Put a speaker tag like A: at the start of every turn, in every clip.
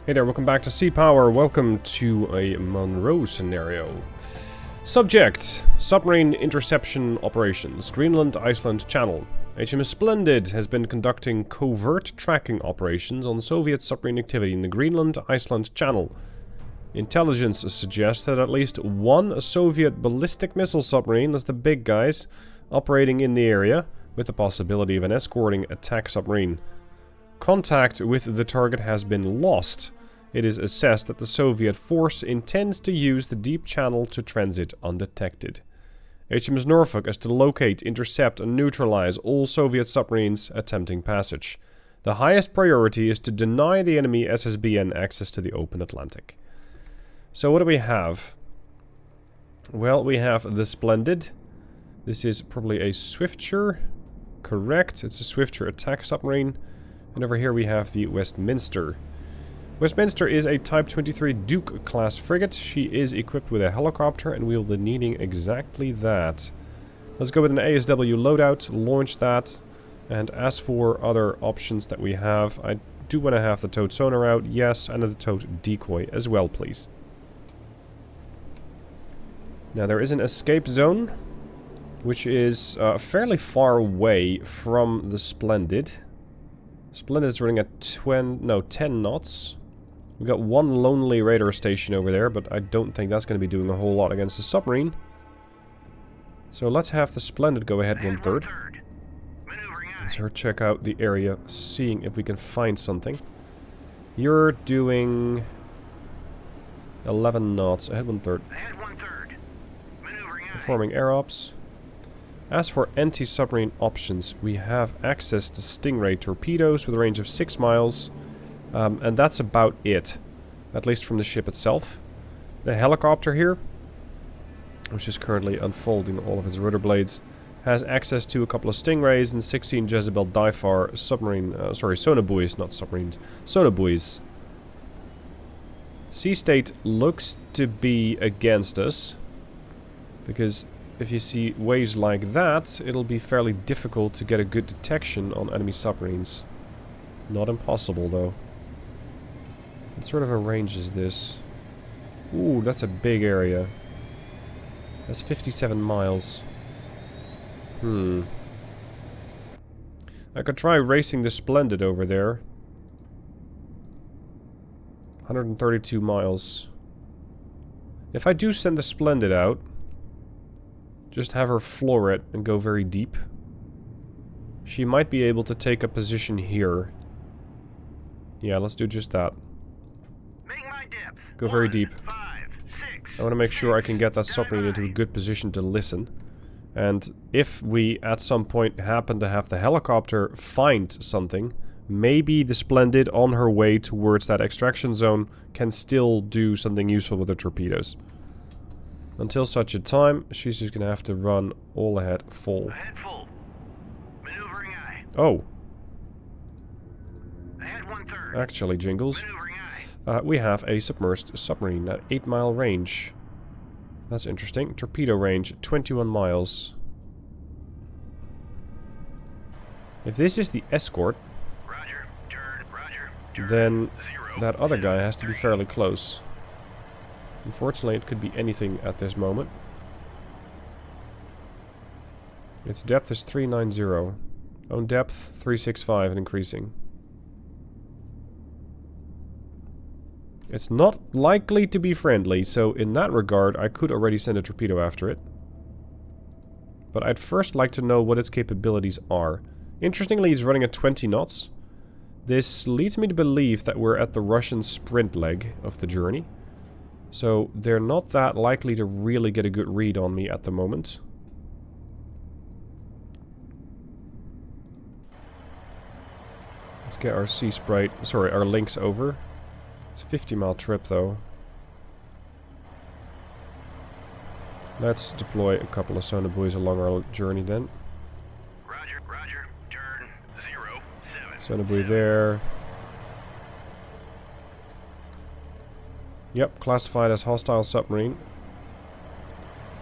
A: Hey there, welcome back to Sea Power. Welcome to a Monroe scenario. Subject: Submarine Interception Operations, Greenland, Iceland Channel. HMS Splendid has been conducting covert tracking operations on Soviet submarine activity in the Greenland, Iceland Channel. Intelligence suggests that at least one Soviet ballistic missile submarine, that's the big guys, operating in the area, with the possibility of an escorting attack submarine. Contact with the target has been lost. It is assessed that the Soviet force intends to use the deep channel to transit undetected. HMS Norfolk is to locate, intercept and neutralize all Soviet submarines attempting passage. The highest priority is to deny the enemy SSBN access to the open Atlantic. So what do we have? Well, we have the Splendid. This is probably a Swiftsure. Correct, it's a Swiftsure attack submarine. And over here we have the Westminster. Westminster is a Type 23 Duke class frigate. She is equipped with a helicopter and we'll be needing exactly that. Let's go with an ASW loadout, launch that, and as for other options that we have, I do want to have the towed sonar out, yes, and the towed decoy as well, please. Now there is an escape zone, which is fairly far away from the Splendid. Splendid is running at 10 knots. We got one lonely radar station over there, but I don't think that's going to be doing a whole lot against the submarine. So let's have the Splendid go ahead 1/3. Let's her check out the area, seeing if we can find something. You're doing 11 knots, ahead 1/3. Performing air ops. As for anti-submarine options, we have access to Stingray torpedoes with a range of 6 miles. And that's about it, at least from the ship itself. The helicopter here, which is currently unfolding all of its rudder blades, has access to a couple of Stingrays and 16 Jezebel Difar submarine, sonobuoys, not submarines, sonobuoys. Sea state looks to be against us, because if you see waves like that, it'll be fairly difficult to get a good detection on enemy submarines. Not impossible, though. What sort of a range is this? Ooh, that's a big area. That's 57 miles. I could try racing the Splendid over there. 132 miles. If I do send the Splendid out, just have her floor it and go very deep, she might be able to take a position here. Yeah, let's do just that. Go very deep. I want to make sure I can get that submarine into a good position to listen. And if we at some point happen to have the helicopter find something, maybe the Splendid on her way towards that extraction zone can still do something useful with the torpedoes. Until such a time, she's just going to have to run all ahead full. Oh. Actually, Jingles. We have a submerged submarine at 8-mile range. That's interesting. Torpedo range, 21 miles. If this is the escort, then that other guy has to be fairly close. Unfortunately, it could be anything at this moment. Its depth is 390. Own depth, 365 and increasing. It's not likely to be friendly, so in that regard, I could already send a torpedo after it. But I'd first like to know what its capabilities are. Interestingly, it's running at 20 knots. This leads me to believe that we're at the Russian sprint leg of the journey. So they're not that likely to really get a good read on me at the moment. Let's get our Sea Sprite, sorry, our Lynx over. It's a 50-mile trip, though. Let's deploy a couple of sonobuoys along our journey, then.
B: Roger. Turn 07.
A: Sonobuoy there. Yep, classified as hostile submarine.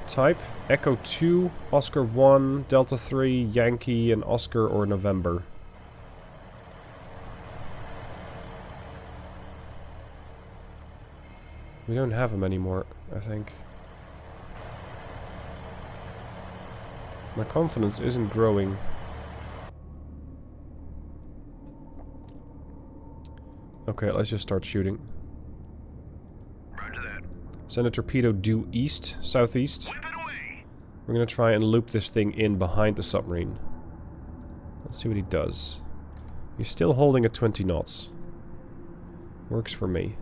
A: Type, Echo 2, Oscar 1, Delta 3, Yankee, and Oscar or November. We don't have him anymore, I think. My confidence isn't growing. Okay, let's just start shooting.
B: Roger that.
A: Send a torpedo due east, southeast.
B: Whip it away.
A: We're gonna try and loop this thing in behind the submarine. Let's see what he does. He's still holding at 20 knots. Works for me.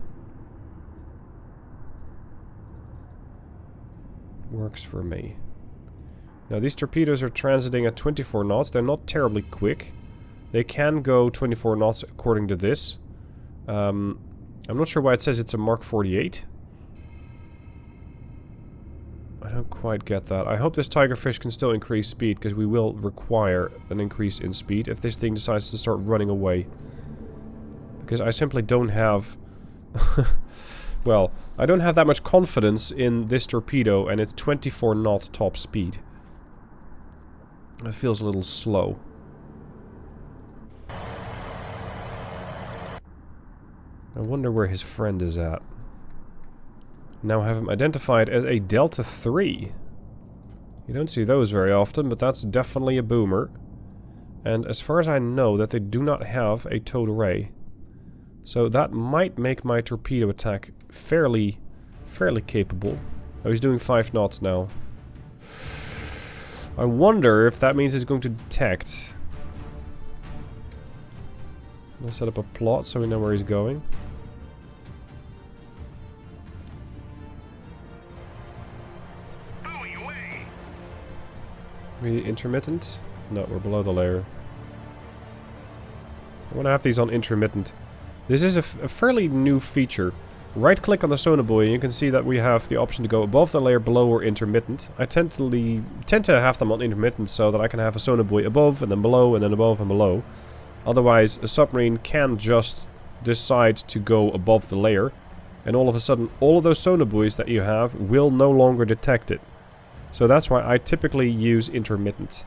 A: Works for me. Now these torpedoes are transiting at 24 knots. They're not terribly quick. They can go 24 knots according to this. I'm not sure why it says it's a Mark 48. I don't quite get that. I hope this tigerfish can still increase speed, because we will require an increase in speed if this thing decides to start running away. Because I simply don't have... well, I don't have that much confidence in this torpedo and its 24 knot top speed. It feels a little slow. I wonder where his friend is at. Now I have him identified as a Delta 3. You don't see those very often, but that's definitely a boomer. And as far as I know, that they do not have a towed array. So that might make my torpedo attack fairly capable. Oh, he's doing 5 knots now. I wonder if that means he's going to detect. I'll set up a plot so we know where he's going. We intermittent? No, we're below the layer. I want to have these on intermittent. This is a fairly new feature. Right click on the sonobuoy and you can see that we have the option to go above the layer, below, or intermittent. I tend to have them on intermittent so that I can have a sonobuoy above and then below and then above and below. Otherwise, a submarine can just decide to go above the layer, and all of a sudden all of those sonobuoys that you have will no longer detect it. So that's why I typically use intermittent.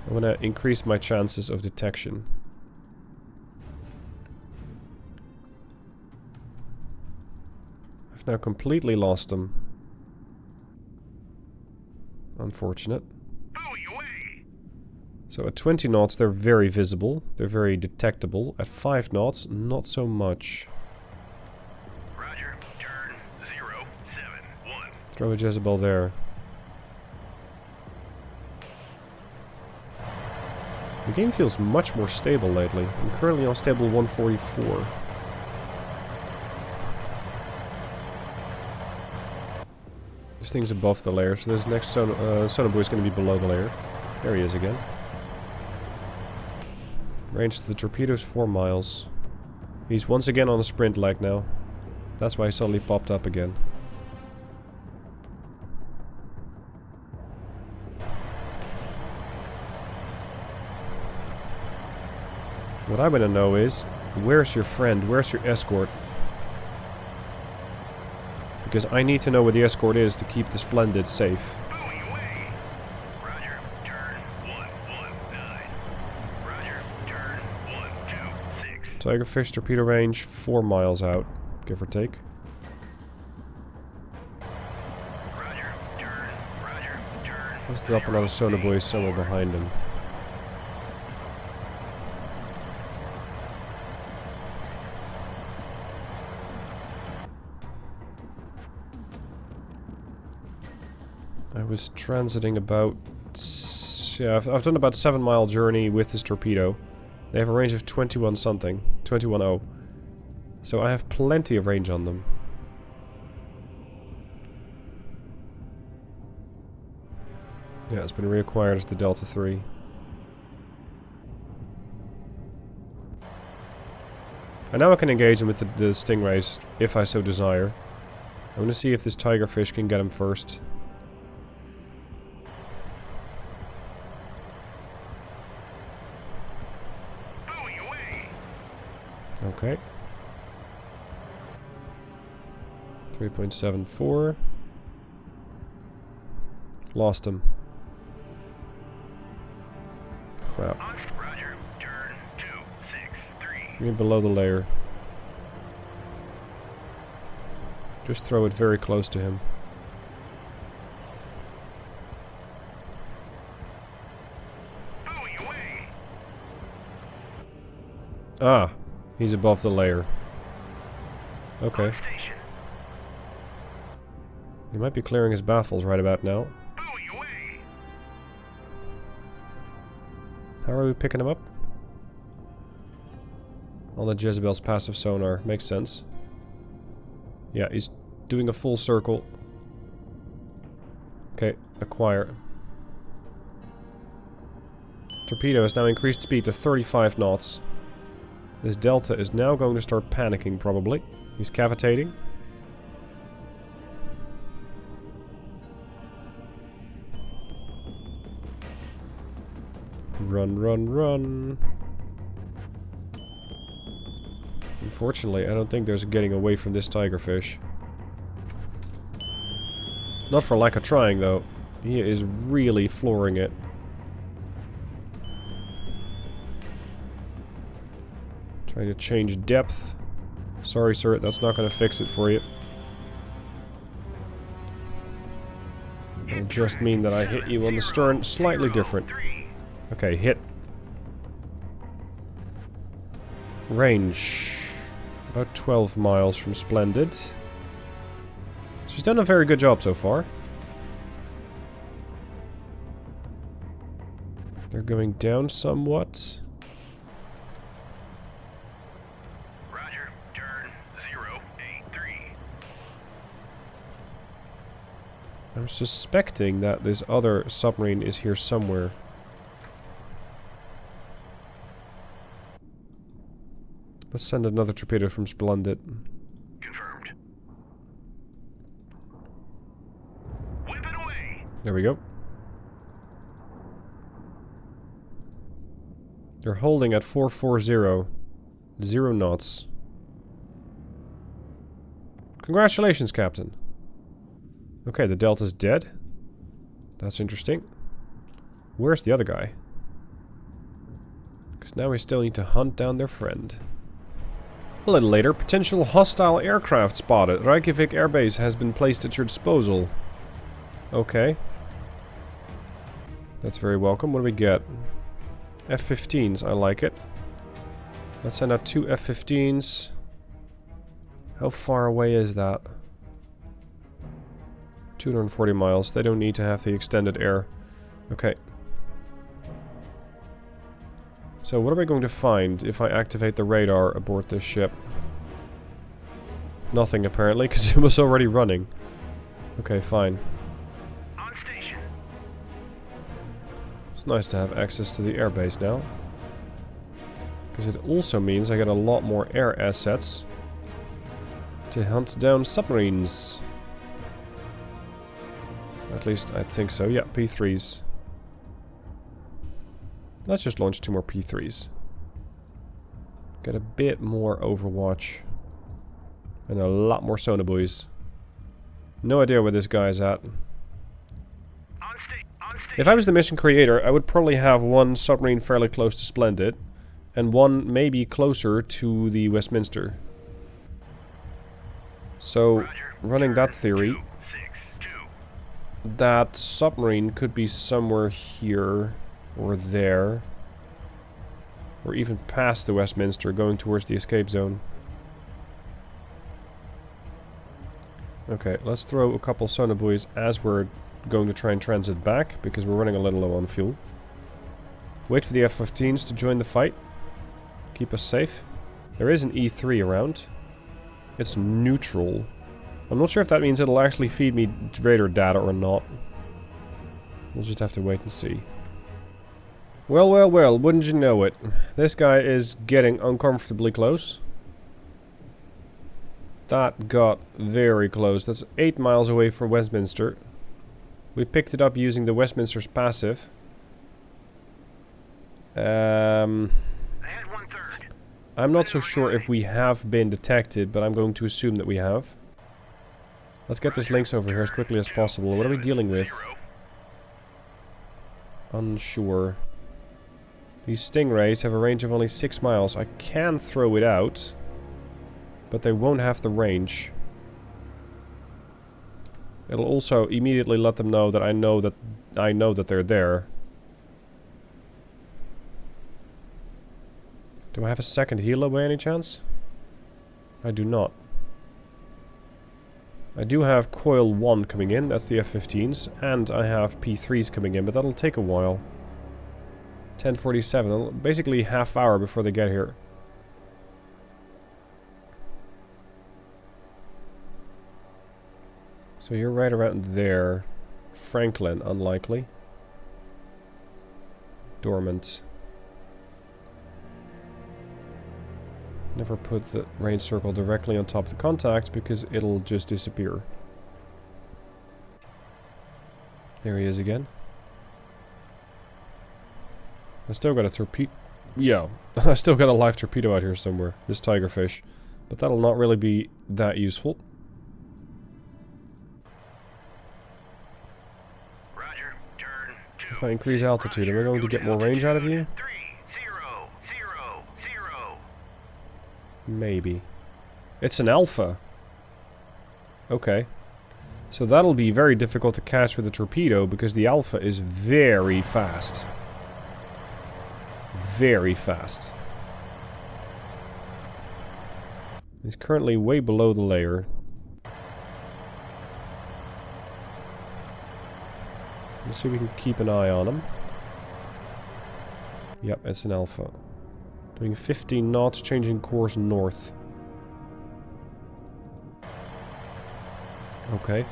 A: I want to increase my chances of detection. I've now completely lost them. Unfortunate. So at 20 knots they're very visible, they're very detectable. At 5 knots, not so much.
B: Roger, turn 071.
A: Throw a Jezebel there. The game feels much more stable lately. I'm currently on stable 144. This thing's above the layer, so this next sonobuoy is going to be below the layer. There he is again. Range to the torpedoes 4 miles. He's once again on a sprint leg now. That's why he suddenly popped up again. What I want to know is, where's your friend? Where's your escort? Because I need to know where the escort is to keep the Splendid safe.
B: Roger, turn 119. Roger, turn 126.
A: Tigerfish torpedo range 4 miles out, give or take.
B: Roger, turn.
A: Let's drop another sonobuoy somewhere behind him. I was transiting about... yeah, I've done about 7-mile journey with this torpedo. They have a range of 21 something. 21.0. So I have plenty of range on them. Yeah, it's been reacquired as the Delta 3. And now I can engage him with the stingrays, if I so desire. I'm going to see if this tigerfish can get him first. Okay. 3.74. Lost him. Crap.
B: Roger, turn 263.
A: You're below the layer. Just throw it very close to him.
B: Buoy away.
A: Ah, he's above the layer. Okay.
B: On station.
A: He might be clearing his baffles right about now.
B: Buoy away.
A: How are we picking him up? On the Jezebel's passive sonar. Makes sense. Yeah, he's doing a full circle. Okay, acquire. Torpedo has now increased speed to 35 knots. This Delta is now going to start panicking, probably. He's cavitating. Run, run, run. Unfortunately, I don't think there's getting away from this tigerfish. Not for lack of trying, though. He is really flooring it. Trying to change depth. Sorry, sir, that's not going to fix it for you. It'll just mean that I hit you on the stern slightly different. Okay, hit. Range. About 12 miles from Splendid. She's done a very good job so far. They're going down somewhat.
B: Roger, turn 083.
A: I'm suspecting that this other submarine is here somewhere. Let's send another torpedo from Splendid.
B: Confirmed. Whip it away.
A: There we go. They're holding at 440. 0 knots. Congratulations, Captain. Okay, the Delta's dead. That's interesting. Where's the other guy? Because now we still need to hunt down their friend. A little later, potential hostile aircraft spotted. Reykjavik Airbase has been placed at your disposal. Okay. That's very welcome. What do we get? F-15s, I like it. Let's send out 2 F-15s. How far away is that? 240 miles. They don't need to have the extended air. Okay. So what are we going to find if I activate the radar aboard this ship? Nothing, apparently, because it was already running. Okay, fine.
B: On station.
A: It's nice to have access to the airbase now. Because it also means I get a lot more air assets to hunt down submarines. At least I think so. Yeah, P3s. Let's just launch 2 more P3s. Get a bit more overwatch. And a lot more sonobuoys. No idea where this guy's at. If I was the mission creator, I would probably have one submarine fairly close to Splendid. And one maybe closer to the Westminster. So, running that theory, that submarine could be somewhere here. Or there. Or even past the Westminster, going towards the escape zone. Okay, let's throw a couple sonobuoys as we're going to try and transit back, because we're running a little low on fuel. Wait for the F-15s to join the fight. Keep us safe. There is an E3 around. It's neutral. I'm not sure if that means it'll actually feed me radar data or not. We'll just have to wait and see. Well, well, well, wouldn't you know it. This guy is getting uncomfortably close. That got very close. That's 8 miles away from Westminster. We picked it up using the Westminster's passive. I'm not so sure if we have been detected, but I'm going to assume that we have. Let's get this Lynx over here as quickly as possible. What are we dealing with? Unsure. These Stingrays have a range of only 6 miles. I can throw it out, but they won't have the range. It'll also immediately let them know that I know that they're there. Do I have a second healer by any chance? I do not. I do have coil 1 coming in, that's the F-15s, and I have P3s coming in, but that'll take a while. 10:47, basically half hour before they get here. So you're right around there. Franklin, unlikely. Dormant. Never put the range circle directly on top of the contact because it'll just disappear. There he is again. I still got a torpedo. Yeah, I still got a live torpedo out here somewhere. This tigerfish. But that'll not really be that useful.
B: Roger, turn 2.
A: If I increase altitude, am I going to get more range out of you?
B: 3000.
A: Maybe. It's an alpha. Okay. So that'll be very difficult to catch with a torpedo because the alpha is very fast. Very fast. He's currently way below the layer. Let's see if we can keep an eye on him. Yep, it's an alpha. Doing 15 knots, changing course north. Okay.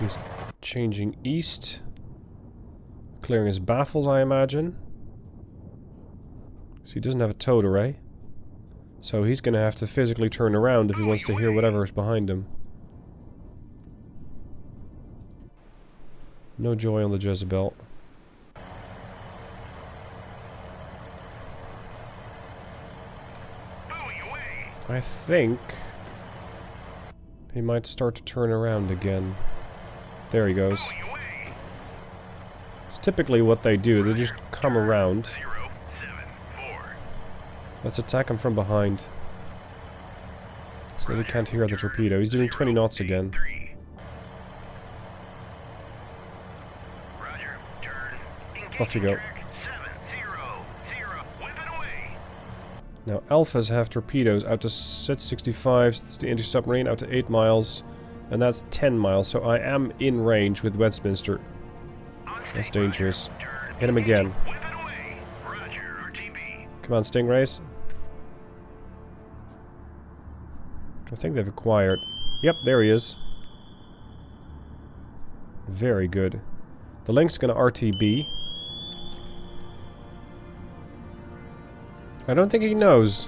A: He's changing east. Clearing his baffles, I imagine. So he doesn't have a towed array. So he's going to have to physically turn around if he wants to hear whatever is behind him. No joy on the Jezebel. I think he might start to turn around again. There he goes. It's typically what they do. They just come around. Let's attack him from behind. So that he can't hear the torpedo. He's doing 20 knots again. Off you go. Now, alphas have torpedoes out to 65, that's the anti-submarine, out to 8 miles, and that's 10 miles, so I am in range with Westminster. That's dangerous. Hit him again. Come on, Stingrays. I think they've acquired... Yep, there he is. Very good. The Link's gonna RTB. I don't think he knows.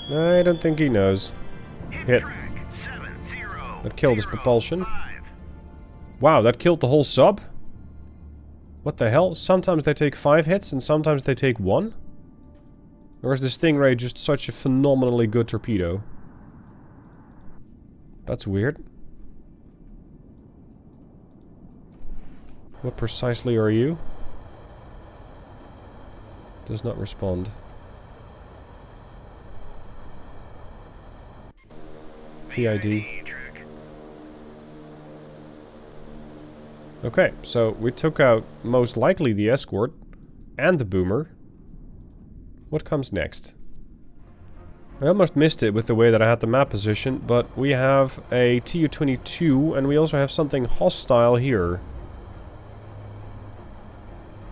A: I don't think he knows. Hit. That killed his propulsion. Wow, that killed the whole sub? What the hell? Sometimes they take 5 hits and sometimes they take 1? Or is the Stingray just such a phenomenally good torpedo? That's weird. What precisely are you? Does not respond. VID. Okay, so we took out most likely the escort and the boomer. What comes next? I almost missed it with the way that I had the map position, but we have a Tu-22 and we also have something hostile here.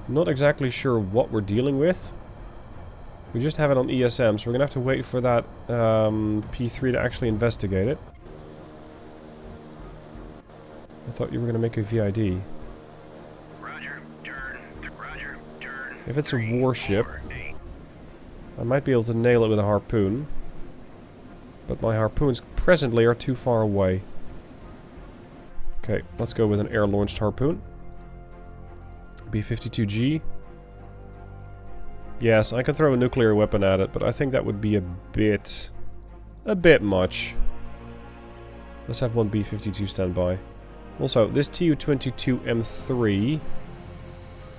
A: Not exactly sure what we're dealing with. We just have it on ESM, so we're gonna have to wait for that P3 to actually investigate it. I thought you were gonna make a VID. If it's a warship, I might be able to nail it with a harpoon. But my harpoons presently are too far away. Okay, let's go with an air-launched harpoon. B-52G. Yes, I could throw a nuclear weapon at it, but I think that would be a bit much. Let's have one B-52 standby. Also, this Tu-22M3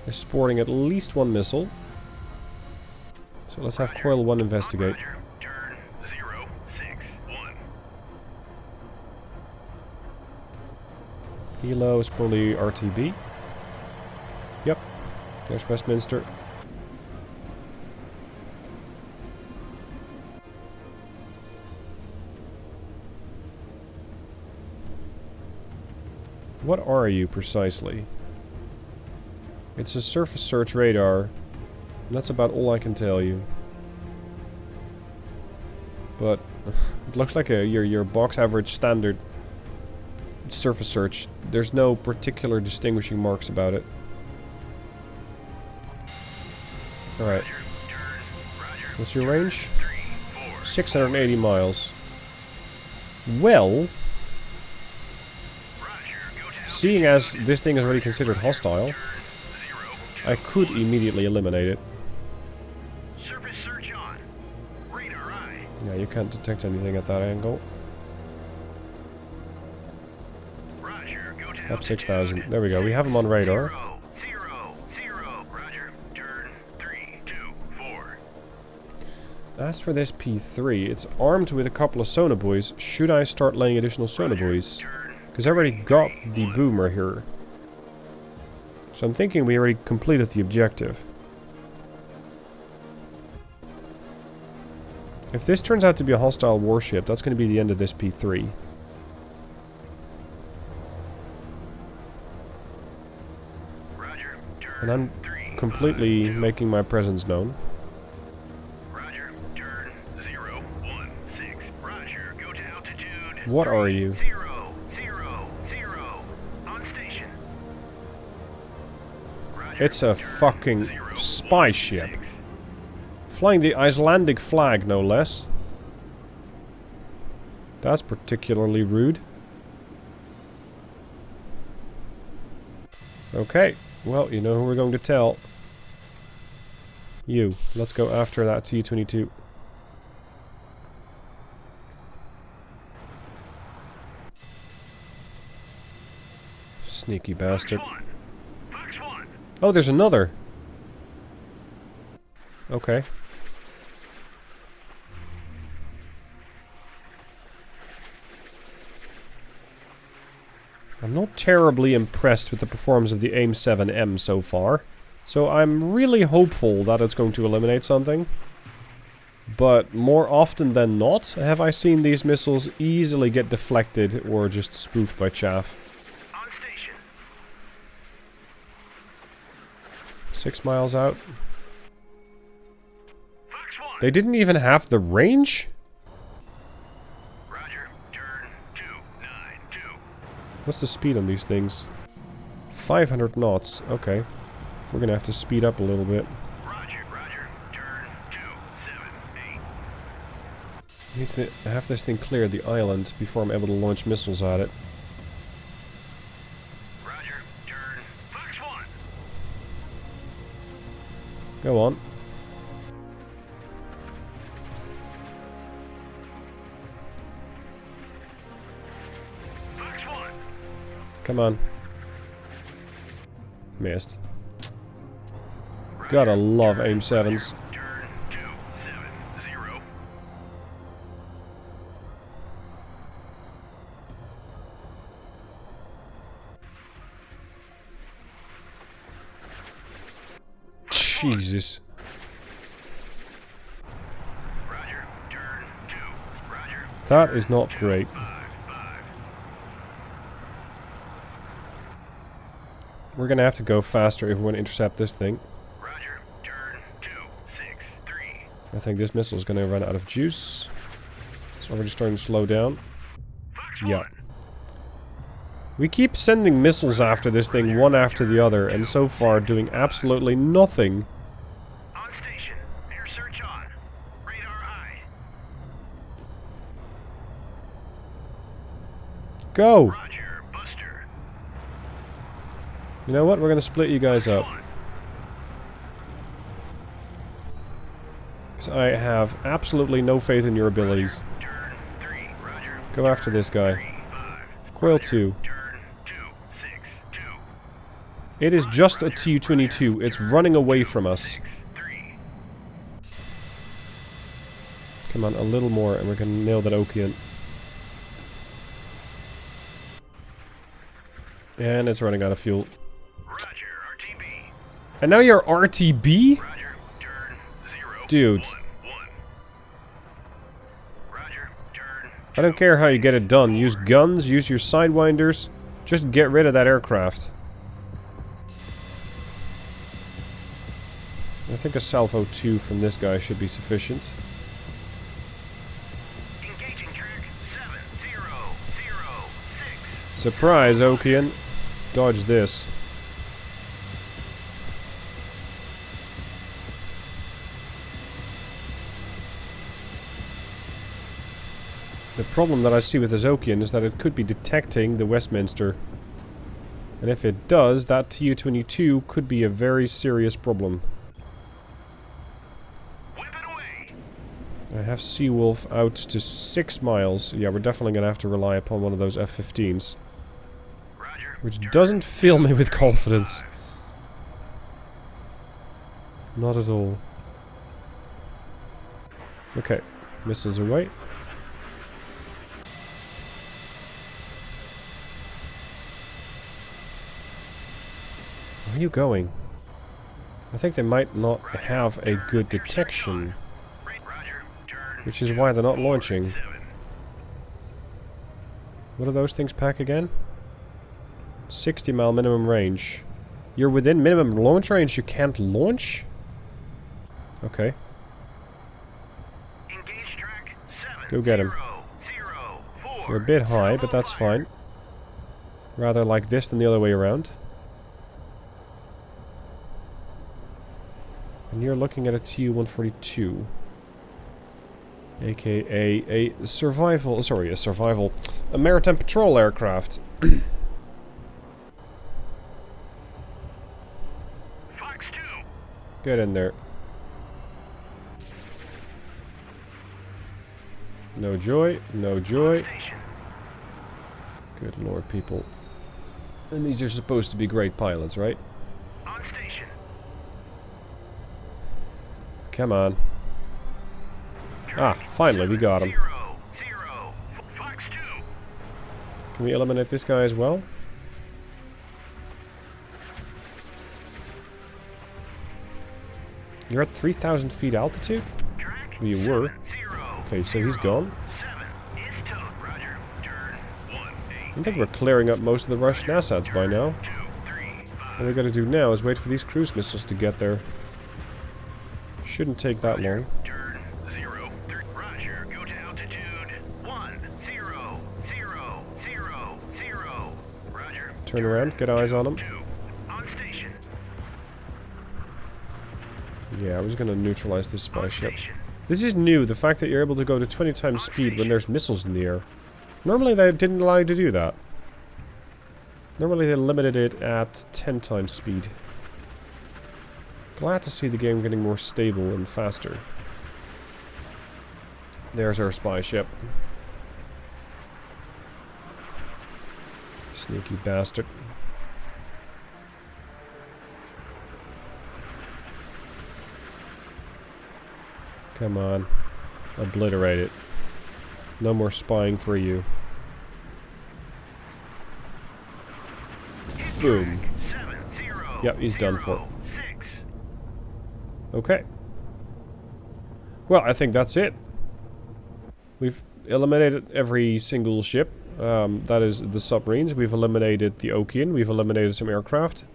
A: is sporting at least 1 missile. So let's have Coil 1 investigate. Hilo is probably RTB. Yep. There's Westminster. What are you precisely? It's a surface search radar. And that's about all I can tell you. But it looks like your box average standard surface search. There's no particular distinguishing marks about it. Alright. What's your range? 680 miles. Well, seeing as this thing is already considered hostile, I could immediately eliminate it. Yeah, you can't detect anything at that angle. Up 6,000. There we go. We have him on radar. As for this P3, it's armed with a couple of sonobuoys. Should I start laying additional sonobuoys? Because I already got the boomer here. So I'm thinking we already completed the objective. If this turns out to be a hostile warship, that's going to be the end of this P3. And I'm completely making my presence known.
B: Roger, turn 016. Roger, go to altitude.
A: What are you?
B: 000 on station. Roger,
A: It's a fucking spy ship. Flying the Icelandic flag, no less. That's particularly rude. Okay. Well, you know who we're going to tell. You. Let's go after that T-22. Sneaky bastard.
B: Fox 1.
A: Oh, there's another. Okay. I'm not terribly impressed with the performance of the AIM-7M so far, so I'm really hopeful that it's going to eliminate something. But more often than not, have I seen these missiles easily get deflected or just spoofed by chaff.
B: On station.
A: 6 miles out.
B: Fox 1.
A: They didn't even have the range?
B: Roger, turn 292.
A: What's the speed on these things? 500 knots. Okay. We're gonna have to speed up a little bit.
B: Roger, turn 278.
A: I need to have this thing clear the island before I'm able to launch missiles at it.
B: Roger, turn Fox 1.
A: Go on.
B: Fox 1.
A: Come on. Missed. Gotta love AIM-7s.
B: Turn 270.
A: Jesus.
B: Roger, turn 2. Roger.
A: That is not great.
B: 5.
A: We're gonna have to go faster if we want to intercept this thing.
B: Roger, turn 263.
A: I think this missile is gonna run out of juice. It's already starting to slow down.
B: Fox
A: Yeah.
B: 1.
A: We keep sending missiles after this thing, one after the other, and so far doing absolutely nothing.
B: On station. Air search on. Radar eye.
A: Go!
B: Roger, Buster.
A: You know what? We're gonna split you guys up. 'Cause I have absolutely no faith in your abilities.
B: Turn 3. Roger.
A: Go after this guy.
B: 5.
A: Coil 2.
B: Turn 262.
A: It is just a Tu-22. It's running away from us.
B: 3.
A: Come on, a little more and we're gonna nail that Okian. And it's running out of fuel.
B: Roger, RTB.
A: And now you're RTB?
B: Roger, turn 0.
A: Dude.
B: 1. Roger, turn.
A: I don't care how you get it done. Use guns, use your sidewinders. Just get rid of that aircraft. I think a salvo 2 from this guy should be sufficient.
B: Engaging track 7006.
A: Surprise, Okian. Dodge this. The problem that I see with this Okian is that it could be detecting the Westminster. And if it does, that Tu-22 could be a very serious problem.
B: Whip it away.
A: I have Seawolf out to 6 miles. Yeah, we're definitely going to have to rely upon one of those F-15s.
B: Roger.
A: Which doesn't fill me with confidence. Not at all. Okay, missiles away. Where are you going? I think they might not have a good detection,
B: Roger, turn.
A: which is why they're not launching.
B: 7.
A: What do those things pack again? 60 mile minimum range. You're within minimum launch range, you can't launch? Okay.
B: Engage track 7.
A: Go get him.
B: 4.
A: You're a bit high, but that's fine. Rather like this than the other way around. And you're looking at a Tu-142. AKA a maritime patrol aircraft.
B: Fox 2.
A: Get in there. No joy, no joy.
B: Station.
A: Good lord, people. And these are supposed to be great pilots, right?
B: On station.
A: Come on. Ah, finally, we got him.
B: 0. Fox 2.
A: Can we eliminate this guy as well? You're at 3,000 feet altitude?
B: Track
A: Well, you were.
B: 0.
A: Okay, so he's gone.
B: 7 is towed. Roger. Turn 1.
A: I think we're clearing up most of the Russian assets by now.
B: 2, 3, 5.
A: All we gotta do now is wait for these cruise missiles to get there. Shouldn't take that long.
B: Turn 0. Roger. Go to altitude 1, 0, 0, 0, 0. Roger.
A: Turn around, get eyes on them.
B: 2. On station.
A: Yeah, I was gonna neutralize this spy
B: On
A: ship.
B: station.
A: This is new, the fact that you're able to go to 20 times speed when there's missiles in the air. Normally they didn't allow you to do that. Normally they limited it at 10 times speed. Glad to see the game getting more stable and faster. There's our spy ship. Sneaky bastard. Come on. Obliterate it. No more spying for you. Boom.
B: 7, 0.
A: Yep, he's done for.
B: 6.
A: Okay. Well, I think that's it. We've eliminated every single ship. That is the submarines. We've eliminated the Okian. We've eliminated some aircraft.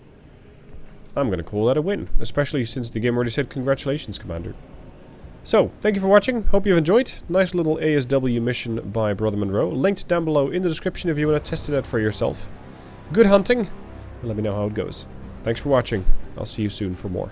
A: I'm gonna call that a win. Especially since the game already said congratulations, Commander. So, thank you for watching. Hope you've enjoyed. Nice little ASW mission by Brother Monroe. Linked down below in the description if you want to test it out for yourself. Good hunting, and let me know how it goes. Thanks for watching. I'll see you soon for more.